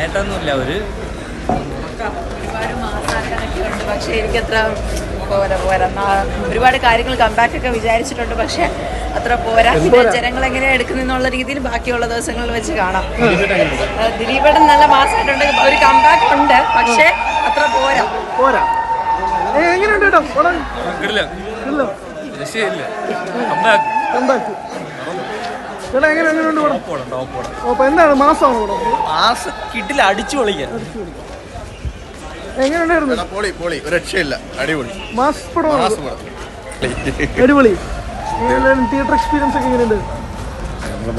ഏട്ടൊന്നുമില്ല ഒരു ഒരുപാട് മാസാക്കാനൊക്കെ ഉണ്ട്, പക്ഷേ എനിക്കത്ര പോരാ. ഒരുപാട് കാര്യങ്ങൾ കമ്പാക്റ്റൊക്കെ വിചാരിച്ചിട്ടുണ്ട്, പക്ഷെ അത്ര പോരാ. പിന്നെ ജനങ്ങൾ എങ്ങനെയാണ് എടുക്കുന്നുള്ള രീതിയിൽ ബാക്കിയുള്ള ദിവസങ്ങളിൽ വെച്ച് കാണാം. ദിലീപേട്ടൻ നല്ല മാസമായിട്ടുണ്ട്, ഒരു കമ്പാക്ട് ഉണ്ട്, പക്ഷെ അത്ര പോരാ. എന്താണ് മാസമാണോ കിട്ടില്ല, അടിച്ചു പൊളിക്കാൻ. എങ്ങനെയുണ്ടായിരുന്നു? രക്ഷയില്ല, അടിപൊളി മാസ് പടം, അടിപൊളി. തിയേറ്റർ എക്സ്പീരിയൻസ് ഒക്കെ എങ്ങനെയുണ്ട്?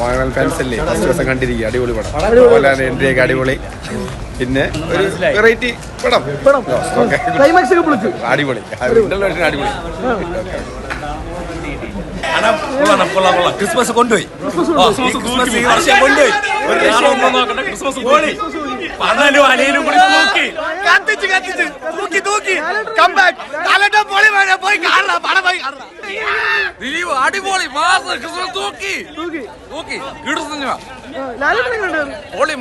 മോഹൻലാൽ ഫാൻസ് അല്ലേ, ഫസ്റ്റ് ദിവസം കണ്ടിരിക്കുക. അടിപൊളി പടം, മോഹൻലാൽ എൻട്രി ഒക്കെ അടിപൊളി. പിന്നെ ഒരു വെറൈറ്റി പടം, ക്ലൈമാക്സ് ഒക്കെ പൊളിച്ചു, അടിപൊളി. അടിപൊളി. ക്രിസ്മസ് കൊണ്ടുപോയി, അടിപൊളി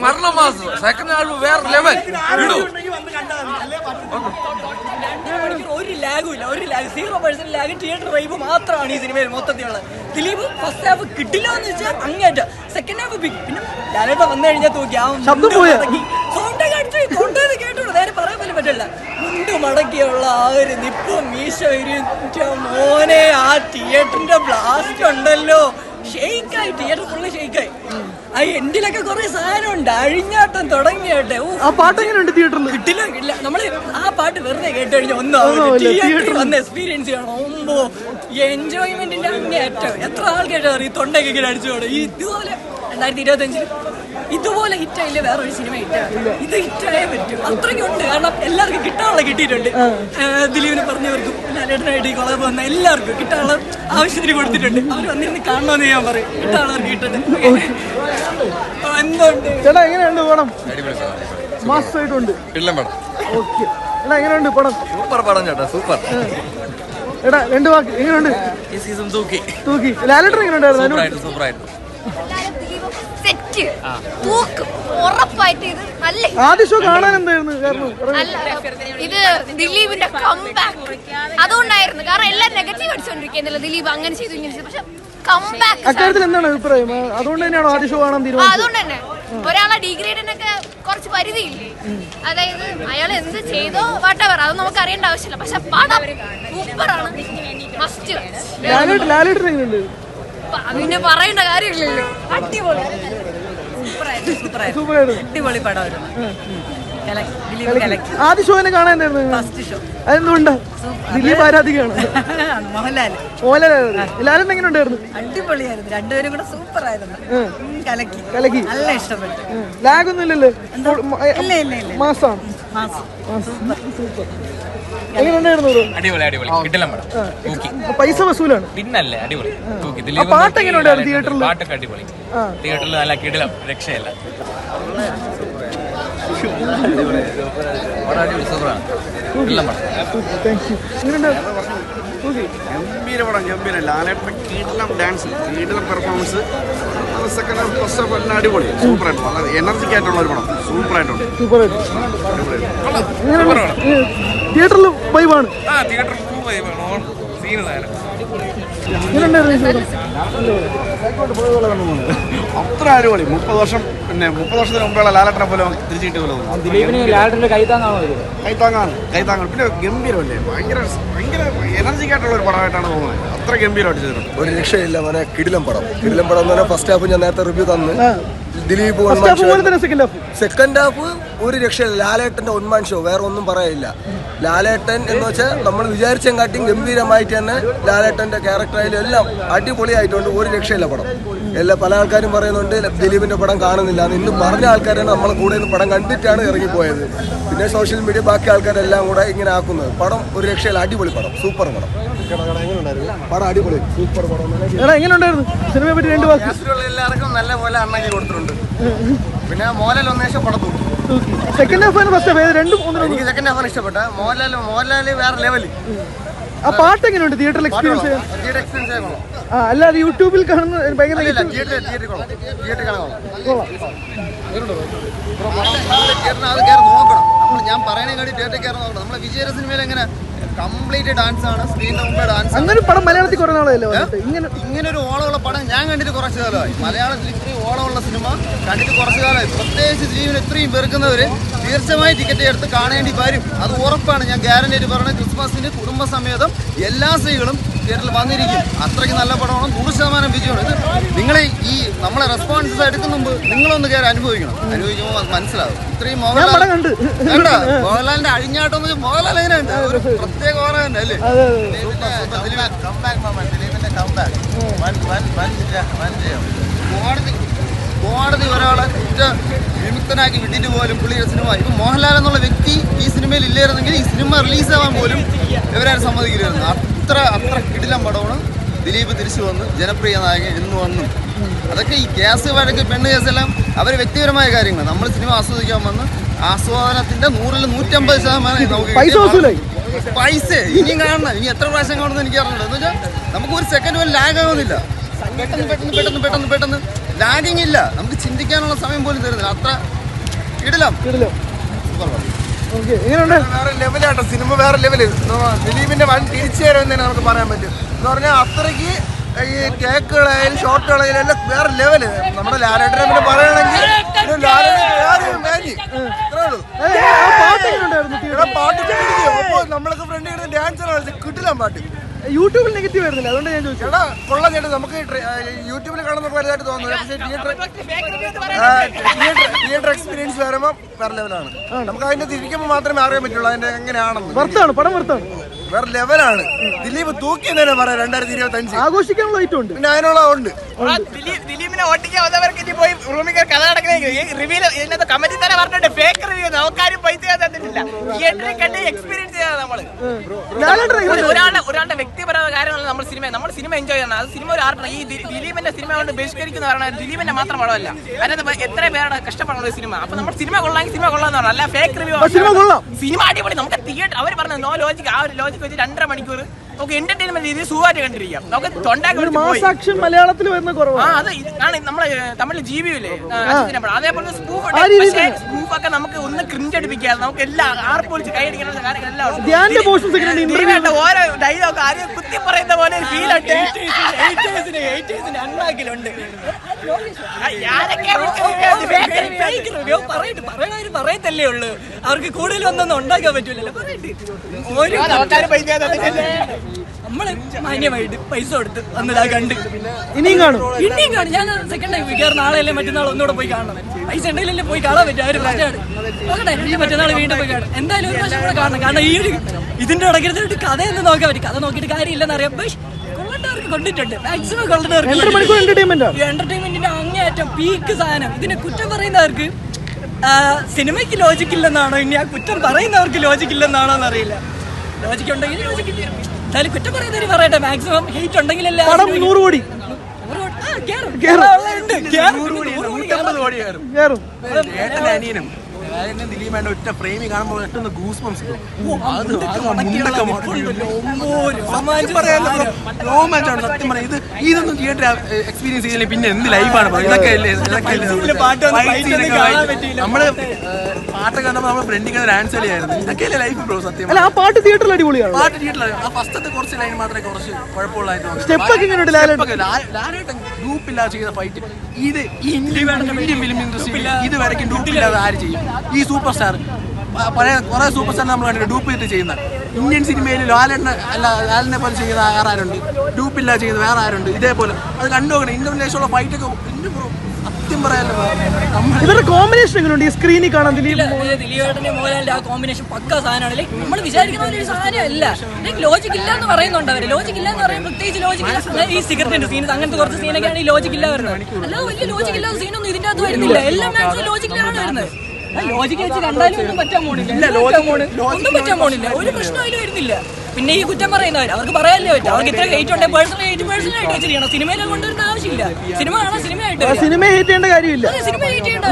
മരണ മാസം സെക്കൻഡ് ആൽബം വേറെ ലെവൽ. ഒരു ലാഗും ഇല്ല, ഒരു ലാഗ്, 0% ലാഗ്. തിയേറ്റർ വൈബ് മാത്രമാണ് ഈ സിനിമയിൽ മൊത്തത്തിലുള്ളത്. ദിലീപ് ഫസ്റ്റ് ഹാഫ് കിട്ടില്ല എന്ന് വെച്ചാൽ അങ്ങേറ്റ, സെക്കൻഡ് ഹാഫ് പിന്നെ ലാലേട്ട വന്നു കഴിഞ്ഞാൽ തൂക്കി കേട്ടോളൂ, നേരെ പറയാൻ പോലും പറ്റില്ല. മുണ്ട് മടക്കിയുള്ള ആ ഒരു നിപ്പും മീശ മോനെ, ആ തിയേറ്ററിന്റെ ബ്ലാസ്റ്റ് ഉണ്ടല്ലോ, ഷെയ്ക്കായി, തിയേറ്റർ ഫുള്ള് ഷെയ്ക്കായി. ആ എൻഡിലൊക്കെ കുറെ സാധനം ഉണ്ട്, അഴിഞ്ഞാട്ടം തുടങ്ങിയാട്ടെ. ആ പാട്ട് എങ്ങനെയുണ്ട് തിയേറ്ററിൽ? കിട്ടില്ല, നമ്മള് ആ പാട്ട് വെറുതെ കേട്ട് കഴിഞ്ഞാൽ തിയേറ്ററിൽ വന്ന് എക്സ്പീരിയൻസ് ചെയ്യണം. ഒമ്പോ എൻജോയ്മെന്റിന്റെ അങ്ങേറ്റം. എത്ര ആൾക്കാരും അറിയും തൊണ്ടൊക്കെ ഇങ്ങനെ അടിച്ചു പോകണം. ഇതുപോലെ 2025 ഇതുപോലെ ഹിറ്റായില്ലേ വേറൊരു സിനിമ ഹിറ്റാണ്. ഇത് ഹിറ്റായേ പറ്റും, അത്രയ്ക്കുണ്ട്. കാരണം എല്ലാവർക്കും കിട്ടാനുള്ള കിട്ടിയിട്ടുണ്ട്. ദിലീപിനെ പറഞ്ഞവർക്കും ലാലേട്ടനായിട്ട് ഈ കൊളാബ് വന്ന എല്ലാവർക്കും കിട്ടാനുള്ള ആവശ്യത്തിന് കൊടുത്തിട്ടുണ്ട്. അവർ വന്നിരുന്ന് കാണണമെന്ന് ഞാൻ പറയും, കിട്ടാനുള്ളവർക്ക് കിട്ടട്ടെ. എന്തുണ്ട് ചേട്ടാ, എങ്ങനെയുണ്ട് പടം? മാസമായിട്ടുണ്ട്. ഓക്കെ, എടാ എങ്ങനെയുണ്ട് പടം? സൂപ്പർ പടം ചേട്ടാ, സൂപ്പർ. എടാ രണ്ട് വാക്ക്, എങ്ങനെയുണ്ട്? ഈ സീസൺ തൂക്കി. ലാലേട്ടൻ എങ്ങനെയുണ്ടായിരുന്നു? സൂപ്പറായിരുന്നു. ആദ്യ ഷോ കാണാൻ എന്തായിരുന്നു കാരണം? ഇത് ദിലീപിന്റെ കംബാക്ക് അതുകൊണ്ടായിരുന്നു. കാരണം എല്ലാം നെഗറ്റീവ് അടിച്ചോണ്ടിരിക്കുന്നില്ല, ദിലീപ് അങ്ങനെ ചെയ്തു ഇങ്ങനെ ചെയ്തു. പക്ഷെ കംബാക്ക് അക്കാര്യത്തിൽ എന്താണ് അഭിപ്രായം? അതുകൊണ്ട് തന്നെയാണോ ആദ്യ ഷോ കാണാൻ തീരുമാനിച്ചത്? അതുകൊണ്ട് തന്നെ ഒരാളെ ഡിഗ്രേഡിനൊക്കെ കുറച്ച് പരിധിയില്ലേ, അതായത് അയാൾ എന്ത് ചെയ്തോ വാട്ടവർ, അത് നമുക്ക് അറിയേണ്ട ആവശ്യമില്ല. പക്ഷെ പടം സൂപ്പറാണ്, മസ്റ്റ്. ലാലേട്ടൻ എങ്ങനെയുണ്ട്? പിന്നെ പറയേണ്ട കാര്യമില്ലല്ലോ, അടിപൊളി, അടിപൊളി പടമായിരുന്നു. ആദ്യ ഷോനെ കാണാൻ അതെന്തുകൊണ്ട്? ദിലീപ് ആരാധികയാണ്. മോഹൻലാൽ ലാലേട്ടൻ എങ്ങനെ ഉണ്ടായിരുന്നു? അടിപൊളിയായിരുന്നു, രണ്ടുപേരും കൂടെ സൂപ്പർ ആയിരുന്നു. കലക്കി നല്ല ഇഷ്ടപ്പെട്ടു. ലാഗ് ഒന്നും ഇല്ലല്ലോ, മാസാണ്. പൈസ വസൂലാണ്. പിന്നല്ലേ അടിപൊളി. പാട്ട് എങ്ങനെയുണ്ടായിരുന്നു തിയേറ്ററിൽ? പാട്ടൊക്കെ അടിപൊളി, തിയേറ്ററിൽ നല്ല കിടിലം, രക്ഷയല്ല. ഗംഭീര പടം, ഗംഭീര. ലാലേട്ടൻ കീടിലം ഡാൻസ്, കീടിലം performance. Second half first half എല്ലാം അടിപൊളി, സൂപ്പറായിട്ട്, വളരെ എനർജിക് ആയിട്ടുള്ള ഒരു പടം, സൂപ്പറായിട്ടുണ്ട്. തിയേറ്ററിൽ വൈബാണ്. അത്ര അടിപൊളി. 30 വർഷത്തിന് മുമ്പുള്ള ലാലേട്ടനെ പോലെ തിരിച്ചിട്ട് പോലെ കൈത്താങ്ങാണ്. പിന്നെ ഗംഭീരമല്ലേ, ഭയങ്കര എനർജിക് ആയിട്ടുള്ള ഒരു പടമായിട്ടാണ് തോന്നുന്നത്. അത്ര ഗംഭീരമായിട്ട് ചെയ്തിട്ടുണ്ട്. ഒരു രക്ഷയില്ല മോനെ, കിടിലം പടം എന്ന് പറഞ്ഞാൽ ഫസ്റ്റ് ഹാഫ് ഞാൻ നേരത്തെ റിവ്യൂ തന്നു. ദിലീപ് സെക്കൻഡ് ഹാഫ് ഒരു രക്ഷയില്ല. ലാലേട്ടന്റെ ഒൻമാൻ ഷോ, വേറെ ഒന്നും പറയില്ല. ലാലേട്ടൻ എന്ന് വെച്ചാൽ നമ്മൾ വിചാരിച്ചെങ്കാട്ടിയും ഗംഭീരമായിട്ട് തന്നെ ലാലേട്ടന്റെ ക്യാരക്ടറായാലും എല്ലാം അടിപൊളിയായിട്ടുണ്ട്. ഒരു രക്ഷയില്ല പടം. പല ആൾക്കാരും പറയുന്നുണ്ട് ദിലീപിന്റെ പടം കാണുന്നില്ല. ഇന്ന് പറഞ്ഞ ആൾക്കാരാണ് നമ്മളെ കൂടെ നിന്ന് പടം കണ്ടിട്ടാണ് ഇറങ്ങിപ്പോയത്. പിന്നെ സോഷ്യൽ മീഡിയ ബാക്കി ആൾക്കാരെല്ലാം കൂടെ ഇങ്ങനെ ആക്കുന്നത്. പടം ഒരു രക്ഷയില്ല, അടിപൊളി പടം, സൂപ്പർ പടം. പടം അടിപൊളി, സൂപ്പർ പടം. എങ്ങനെയുണ്ടായിരുന്നു സിനിമയെ പറ്റി രണ്ട് വാക്ക്? എല്ലാവർക്കും നല്ല പോലെ അണ്ണാക്കി കൊടുത്തിട്ടുണ്ട്. പിന്നെ മോഹൻലാൽ ഒന്നേശം പടം തൂക്കി. സെക്കൻഡ് ഹാഫ് ഫസ്റ്റ് ഹാഫ് രണ്ടും എനിക്ക് സെക്കൻഡ് ഹാഫാണ് ഇഷ്ടപ്പെട്ട. മോഹൻലാൽ വേറെ ലെവല്. ആ പാട്ട് എങ്ങനെയുണ്ട് തിയേറ്ററിൽ എക്സ്പീരിയൻസ്? തിയേറ്റർ എക്സ്പീരിയൻസ് ആയിരുന്നു. അല്ലാതെ യൂട്യൂബിൽ കാണുന്ന ഭയങ്കര തിയേറ്ററിൽ കാണാം. ഞാൻ പറയണേക്കാട്ടി തിയേറ്ററിൽ കയറി നോക്കണം. നമ്മളെ വിജയ സിനിമയിൽ എങ്ങനെ കംപ്ലീറ്റ് ഡാൻസ് ആണ്, സ്ക്രീനിന്റെ മുമ്പേ ഡാൻസ്. അങ്ങനെ പടം മലയാളത്തിൽ കുറേ നാളല്ലേ ഇങ്ങനെ ഒരു ഓളമുള്ള പടം ഞാൻ കണ്ടിട്ട് കുറച്ച് കാലമായി. മലയാളത്തിൽ ഇത്രയും ഓളമുള്ള സിനിമ കണ്ടിട്ട് കുറച്ച് കാലമായി. പ്രത്യേകിച്ച് ജീവൻ ഇത്രയും വെറുക്കുന്നവര് തീർച്ചയായും ടിക്കറ്റ് എടുത്ത് കാണേണ്ടി വരും. അത് ഉറപ്പാണ്. ഞാൻ ഗ്യാരണ്ടി ആയിട്ട് പറയുന്നത്. ക്രിസ്മസിന് കുടുംബസമേതം എല്ലാ സ്ത്രീകളും തിയേറ്ററിൽ വന്നിരിക്കും. അത്രയ്ക്ക് നല്ല പടമാണ്. 100% വിജയമാണ്. ഇത് നിങ്ങൾ ഈ നമ്മളെ റെസ്പോൺസ് എടുക്കുന്ന മുമ്പ് നിങ്ങളൊന്ന് കയറി അനുഭവിക്കുമ്പോൾ മനസ്സിലാവും. ഇത്രയും മോഹൻലാലിന്റെ അഴിഞ്ഞാട്ടം മോഹൻലാൽ എങ്ങനെയുണ്ട്? ഒരു പ്രത്യേക ഓറ തന്നെ അല്ലേ? കോടതി ഒരാളെ വിമുക്തനാക്കി വിട്ടിട്ട് പോലും പുള്ളിയുടെ സിനിമ ഇപ്പൊ മോഹൻലാൽ എന്നുള്ള വ്യക്തി ഈ സിനിമയിൽ ഇല്ലായിരുന്നെങ്കിൽ ഈ സിനിമ റിലീസാവാൻ പോലും ഇവരാരും സമ്മതിക്കില്ലായിരുന്നു. അത്ര കിടിലം പടമാണ്. ദിലീപ് തിരിച്ചു വന്ന് ജനപ്രിയ നായകൻ എന്ന് വന്നു. അതൊക്കെ ഈ കേസ് വഴക്ക് പെണ്ണ് കേസെല്ലാം അവർ വ്യക്തിപരമായ കാര്യങ്ങൾ. നമ്മൾ സിനിമ ആസ്വദിക്കാൻ വന്ന് ആസ്വാദനത്തിന്റെ 100-150% നമുക്ക് പൈസ ഇനിയും കാണണം. ഇനി എത്ര പ്രാവശ്യം കാണുമെന്ന് എനിക്ക് അറിഞ്ഞില്ല. എന്ന് വെച്ചാൽ നമുക്ക് ഒരു സെക്കൻഡ് പോലും ലാഗ് ആവുന്നില്ല. പെട്ടെന്ന് ലാഗിങ് ഇല്ല. നമുക്ക് ചിന്തിക്കാനുള്ള സമയം പോലും തരുന്നില്ല. അത്ര കിടിലം. വേറെ ലെവലാട്ടോ സിനിമ, വേറെ ലെവല്. ദിലീപിന്റെ വൻ തിരിച്ചു തരുമെന്ന് തന്നെ നമുക്ക് പറയാൻ പറ്റും. എന്ന് പറഞ്ഞാൽ അത്രയ്ക്ക് ഈ ടേക്കുകളായാലും ഷോട്ടുകളായാലും എല്ലാം വേറെ ലെവല്. നമ്മുടെ ലാലേട്ടനെ പിന്നെ പറയുകയാണെങ്കിൽ നമ്മളൊക്കെ ഫ്രണ്ട് കിട്ടുന്ന ഡാൻസർ കിട്ടില്ല പാട്ട്. യൂട്യൂബിൽ നെഗറ്റീവ് ആയിരുന്നില്ല, അതുകൊണ്ട് ഞാൻ ചോദിച്ചു. ചേട്ടാ കൊള്ളാം ചേട്ടാ. നമുക്ക് യൂട്യൂബിൽ കാണുന്ന വലുതായിട്ട് തോന്നുന്നില്ല. പക്ഷേ തിയേറ്റർ എക്സ്പീരിയൻസ് വരുമ്പോൾ വേറെ ലെവലാണ്. നമുക്ക് അതിന്റെ തിരിക്കുമ്പോൾ മാത്രമേ അറിയാൻ പറ്റുള്ളൂ അതിന്റെ എങ്ങനെയാണെന്ന്. വർത്താണ് പടം, വർത്താണ്, വേറെ ലെവലാണ്. ദിലീപ് തൂക്കി തന്നെ പറയാം. 2025 ആഘോഷിക്കാനുള്ള ഐറ്റം ഉണ്ട്. പിന്നെ അതിനുള്ള ഉണ്ട്. ദിലീപിനെ ഓട്ടിക്കാൻ വന്നവർക്ക് ഇനി പോയി റൂമിൽ കഥ നടക്കുന്ന കമന്റിൽ തന്നെ പറഞ്ഞിട്ട് ഫേക്ക് റിവ്യൂ നമുക്കാരും പൈസ തന്നിട്ടില്ല. തിയേറ്ററിൽ കണ്ട് എക്സ്പീരിയൻസ് ചെയ്തത് നമ്മള്. ഒരാളുടെ വ്യക്തിപരമായ കാര്യങ്ങളല്ല നമ്മൾ സിനിമ എൻജോയ് ചെയ്യണം. അത് സിനിമ ഒരു ആർട്ടാണ്. ഈ ദിലീപിന്റെ സിനിമ കൊണ്ട് ബഹിഷ്കരിക്കുന്ന പറഞ്ഞാൽ ദിലീപിന്റെ മാത്രം പടമല്ല. അതിനകത്ത് എത്ര പേരുടെ കഷ്ടപ്പെടുന്ന സിനിമ. അപ്പൊ നമ്മൾ സിനിമ കൊള്ളാമെങ്കിൽ സിനിമ കൊള്ളാന്ന് പറഞ്ഞാൽ അല്ല ഫേക്ക് റിവ്യൂ. സിനിമ അടിപൊളി. നമുക്ക് തിയേറ്റർ അവർ പറഞ്ഞത് നോ ലോജിക്. ആ ഒരു ലോജിക് വെച്ച് 2.5 മണിക്കൂർ നമുക്ക് എന്റർടൈൻമെന്റ് രീതിയിൽ സുഖമായിട്ട് കണ്ടിരിക്കാം. നമുക്ക് തൊണ്ടാക്കി മലയാളത്തിൽ വരുന്ന കുറവാണ്. അത് ആണ് നമ്മളെ തമിഴ് ജീവിയില്ലേ അതേപോലെ സ്പൂഫൊക്കെ നമുക്ക് ഒന്ന് ക്രിഞ്ച് അടിപ്പിക്കാം. നമുക്ക് എല്ലാം ആർപ്പൊളിച്ച് കൈയടിക്കുന്ന കാര്യങ്ങളെല്ലാം ഓരോ ഡയലോഗ് ആരെയും കുത്തി പറയുന്ന പോലെ ഫീൽ അൺലാക്കിലുണ്ട്. പറയത്തല്ലേ ഉള്ളു. അവർക്ക് കൂടുതൽ ഒന്നൊന്നും ഉണ്ടാക്കാൻ പറ്റൂലല്ലോ. നമ്മള് മാന്യമായിട്ട് പൈസ കൊടുത്ത് അന്നതാ കണ്ട് ഇനിയും കാണും. ഞാൻ സെക്കൻഡ് ടൈം കയറി നാളെയല്ലേ മറ്റന്നാൾ ഒന്നുകൂടെ പോയി കാണണം. പൈസ ഉണ്ടെങ്കിലല്ലേ പോയി കാണാൻ പറ്റും. ആ ഒരു പ്രശ്നമാണ്. നോക്കട്ടെ മറ്റന്നാൾ വീണ്ടും പോയി കാണും. എന്തായാലും ഒരു പ്രാവശ്യം കൂടെ കാണണം. കാരണം ഈ ഒരു ഇതിന്റെ ഇടയ്ക്ക് കഥയൊന്നും നോക്കാൻ പറ്റും. കഥ നോക്കിയിട്ട് കാര്യമില്ലെന്ന് അറിയാം. പക്ഷേ കൊള്ളേണ്ടവർക്ക് കൊണ്ടിട്ടുണ്ട്. മാക്സിമം കൊള്ളേണ്ടവർക്ക് എന്റർടൈൻമെന്റിന്റെ അങ്ങേയറ്റം പീക്ക് സാധനം. ഇതിനെ കുറ്റം പറയുന്നവർക്ക് സിനിമയ്ക്ക് ലോജിക്കില്ലെന്നാണോ ഇനി ആ കുറ്റം പറയുന്നവർക്ക് ലോജിക്കില്ലെന്നാണോ എന്നറിയില്ല. ലോജിക്ക് ഉണ്ടെങ്കിൽ ലോജിക്കില്ല. എന്തായാലും കുറ്റം പറയുന്നവര് പറയട്ടെ. മാക്സിമം ഹെയ്റ്റ് ഉണ്ടെങ്കിലല്ലേ 100 കോടി അനിയനും ദിലീപ് ഒറ്റ പ്രേമി കാണുമ്പോൾ പെട്ടെന്ന് ഗൂസ് ബംസ് സത്യം പറയാം. ഇതൊന്നും തിയേറ്റർ എക്സ്പീരിയൻസ് ചെയ്യില്ലേ പിന്നെ എന്ത് ലൈഫാണ്. ഇതൊക്കെ നമ്മള് പാട്ട് കണ്ടപ്പോൾ നമ്മൾ ഫ്രണ്ടിൽ ഡാൻസ് കളിയായിരുന്നു. ഇതൊക്കെയല്ലേ ലൈഫ് ബ്രോ. സത്യം ആ പാട്ട് തിയേറ്ററിൽ അടിപൊളിയാണ്. പാട്ട് തിയേറ്ററിൽ ആ ഫസ്റ്റത്തെ കുറച്ച് ലൈൻ മാത്രമേ കുറച്ച് കുഴപ്പമുള്ളതായിട്ട് ലാലേട്ടൻ ഗ്രൂപ്പില്ലാതെ ചെയ്ത ഫൈറ്റ്. ഇത് ഈ ഇന്ത്യൻ ഫിലിം ഇൻഡസ്ട്രി ഇതുവരെയ്ക്കും ഗ്രൂപ്പില്ലാതെ ആര് ചെയ്യും? ഈ സൂപ്പർ സ്റ്റാർ പഴയ കുറെ സൂപ്പർ സ്റ്റാർ നമ്മൾ കണ്ടിട്ട് ഡൂപ്പ് ചെയ്തിട്ട് ചെയ്യുന്ന ഇന്ത്യൻ സിനിമയിൽ ലാലിനെ പോലെ ചെയ്യുന്ന വേറെ ആരുണ്ട്? ഡൂപ്പില്ലാതെ ചെയ്യുന്ന വേറെ ആരുണ്ട്? ഇതേപോലെ അത് കണ്ടുപോകണം. ഇന്റർനാഷണൽ ഫൈറ്റൊക്കെ സത്യം പറയാലോ. ഇവരുടെ കോമ്പിനേഷൻ എങ്ങനെയുണ്ട് ഈ സ്ക്രീനിൽ കാണാൻ? ദിലീപേട്ടന്റെ മോഹൻലാലിന്റെ ആ കോമ്പിനേഷൻ പക്ക സാധനമാണ്. നമ്മൾ വിചാരിക്കുന്ന ഒരു സാധനം അല്ല. ലോജിക് ഇല്ല എന്ന് പറയുന്നുണ്ട് അവര്. ലോജിക് ഇല്ല എന്ന് പറയുമ്പോൾ പ്രത്യേകിച്ച് ലോജിക് ഈ സിഗരറ്റിന്റെ സീൻസ് അങ്ങനത്തെ കുറച്ച് സീനൊക്കെയാണ് ഈ ലോജിക് ഇല്ല വരുന്നത്. അല്ലാതെ വലിയ ലോജിക് ഇല്ലാത്ത സീനൊന്നും ഇതിന്റെ അകത്ത് വരുന്നില്ല. എല്ലാം മാക്സിമം ലോജിക്കിലാണ് വരുന്നത്. ലോജിക്ക് വെച്ച് കണ്ടാലും ഒന്നും പറ്റാൻ പോണില്ല. ഒന്നും പറ്റാൻ പോണില്ല. ഒരു പ്രശ്നം അതിൽ വരുന്നില്ല. പിന്നെ ഈ കുറ്റം പറയുന്നവർ അവർക്ക് പറയാല്ലേ പറ്റും. അവർക്ക് ഇത്ര ഹേറ്റ് ഉണ്ടെങ്കിൽ പേഴ്സണലായിട്ട് വെച്ച് ചെയ്യണം. സിനിമയിലെ കൊണ്ടുവരുന്ന ആവശ്യമില്ല. സിനിമ കാണാൻ സിനിമയായിട്ട് സിനിമ ഹേറ്റ് ചെയ്യേണ്ട കാര്യമില്ല. സിനിമ ഹേറ്റ് ചെയ്യേണ്ട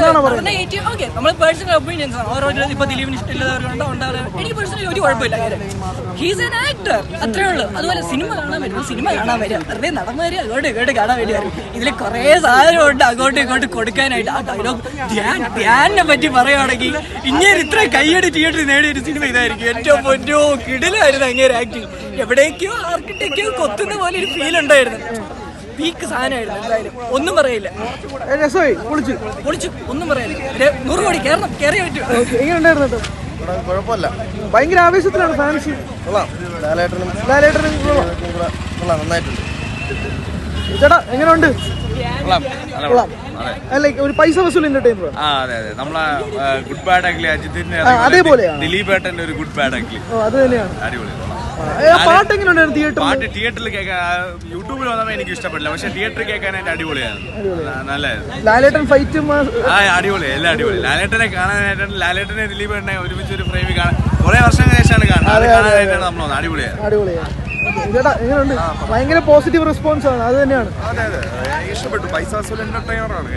ഓക്കെ നമ്മൾ പേഴ്സണൽ ഒപ്പീനിയൻസ് ആണ്. ഓരോ ഇപ്പൊ ദിലീപിന് ഇഷ്ടമില്ലാത്തവരുണ്ടോ ഉണ്ടാവുക. എനിക്ക് പേഴ്സണലി ഒരു കുഴപ്പമില്ല. ഹീസ് ആൻ ആക്ടർ, അത്രേ ഉള്ളൂ. അതുപോലെ സിനിമ കാണാൻ വരുമ്പോൾ സിനിമ കാണാൻ വരിക, വെറുതെ നടന്നു വരിക, അങ്ങോട്ട് ഇങ്ങോട്ട് കാണാൻ വരുമായിരുന്നു. ഇതിൽ കുറേ സാധനമുണ്ട് അങ്ങോട്ടും ഇങ്ങോട്ട് കൊടുക്കാനായിട്ട്. ആ ഡയലോഗ് ധ്യാനിനെ പറ്റി പറയുകയാണെങ്കിൽ ഇങ്ങനെ ഇത്ര കൈയടി തിയേറ്ററിൽ നേടിയൊരു സിനിമ ഇതായിരിക്കും. ഏറ്റവും പൊന്നോ കിടിലായിരുന്നു അങ്ങനെ ആക്ടിങ്. എവിടേക്കോ ആർക്കിടെക്റ്റോ കൊത്തുന്ന പോലെ ഒരു ഫീൽ ഉണ്ടായിരുന്നു. പീക്ക് സാധനമായിരുന്നു. എന്തായാലും ഒന്നും പറയില്ല. പൊളിച്ചു ഒന്നും പറയില്ല. 100 കോടി കയറണം, കയറിയേ പറ്റൂ. എങ്ങനെ ഉണ്ടായിരുന്നു? കുഴപ്പമില്ല, ഭയങ്കര ആവേശത്തിലാണ് ഫാൻസ്. ലാലേട്ടനും നന്നായിട്ടുണ്ട്. ചേട്ടാ എങ്ങനെയുണ്ട്? അല്ല ഒരു പൈസ വസൂൽ എന്റർടൈനർ. അതെ നമ്മളെ ഗുഡ് ബാഡ് അഗ്ലി അജിത്തിന്റെ അതേപോലെയാണ്. ദിലീപ് ഏട്ടന്റെ ഒരു ഗുഡ് ബാഡ് അഗ്ലി അത് തന്നെയാണ്. അടിപൊളി. പാട്ട് എങ്ങനെയുണ്ടായിരുന്നു തിയേറ്ററിൽ? പാട്ട് തിയേറ്ററിൽ കേൾക്കാൻ യൂട്യൂബിൽ വന്നപ്പോൾ എനിക്ക് ഇഷ്ടപ്പെട്ടില്ല, പക്ഷെ തിയേറ്ററിൽ കേൾക്കാനായിട്ട് അടിപൊളിയാണ്. നല്ലതായിരുന്നു. ലാലേട്ടൻ ഫൈറ്റും അടിപൊളി, എല്ലാം അടിപൊളി. ലാലേട്ടനെ കാണാനായിട്ടാണ്, ലാലേട്ടനെ ദിലീപ് ഏട്ടനെ ഒരുമിച്ച് ഒരു ഫ്രെയിമിൽ കാണാൻ കുറെ വർഷങ്ങൾക്ക് ശേഷമാണ് കാണുന്നത്. അത് കാണാനായിട്ടാണ് നമ്മൾ വന്നത്. അടിപൊളിയാണ്. ചേട്ടാ എങ്ങനെയുണ്ട്? ഭയങ്കര പോസിറ്റീവ് റെസ്പോൺസ് ആണ്. അത് തന്നെയാണ്. അതെ എനിക്ക് ഇഷ്ടപ്പെട്ടു. പൈസ വസൂൽ എന്റർടൈനറാണ്.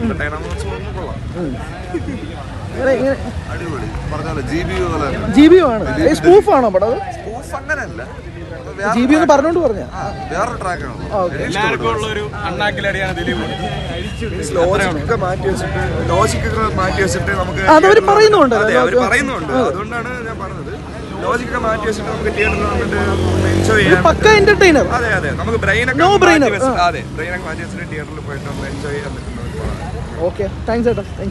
അടിപൊളി. പറഞ്ഞാലോ GBO ആണ്. സ്പൂഫ് ആണോ പടം? അങ്ങനല്ല, GBO എന്ന് പറഞ്ഞോണ്ട് പറഞ്ഞ വേറൊരു ട്രാക്കാണ്. എല്ലാവർക്കും ഉള്ള ഒരു അണ്ണാക്കിലടിയാണ് ദിലീപ്. ലോജിക്കൊക്കെ മാറ്റി വെച്ചിട്ട് നമുക്ക് അതവര് പറയുന്നുണ്ട്. അവര് പറയുന്നുണ്ട്. അതുകൊണ്ടാണ് ഞാൻ പറഞ്ഞത്, ലോജിക്കൊക്കെ മാറ്റി വെച്ചിട്ട് നമുക്ക് തിയേറ്ററിൽ വന്നിട്ട് എൻജോയ് ചെയ്യാം. പക്ക എന്റർടൈനർ. അതെ നമുക്ക് ബ്രെയിനൊക്കെ മാറ്റി വെച്ചിട്ട് തിയേറ്ററിൽ പോയിട്ട് ഒന്ന് എൻജോയ് ചെയ്യാൻ പറ്റുന്നത്. ഓക്കെ, താങ്ക്സ് ചേട്ടാ. Thank you.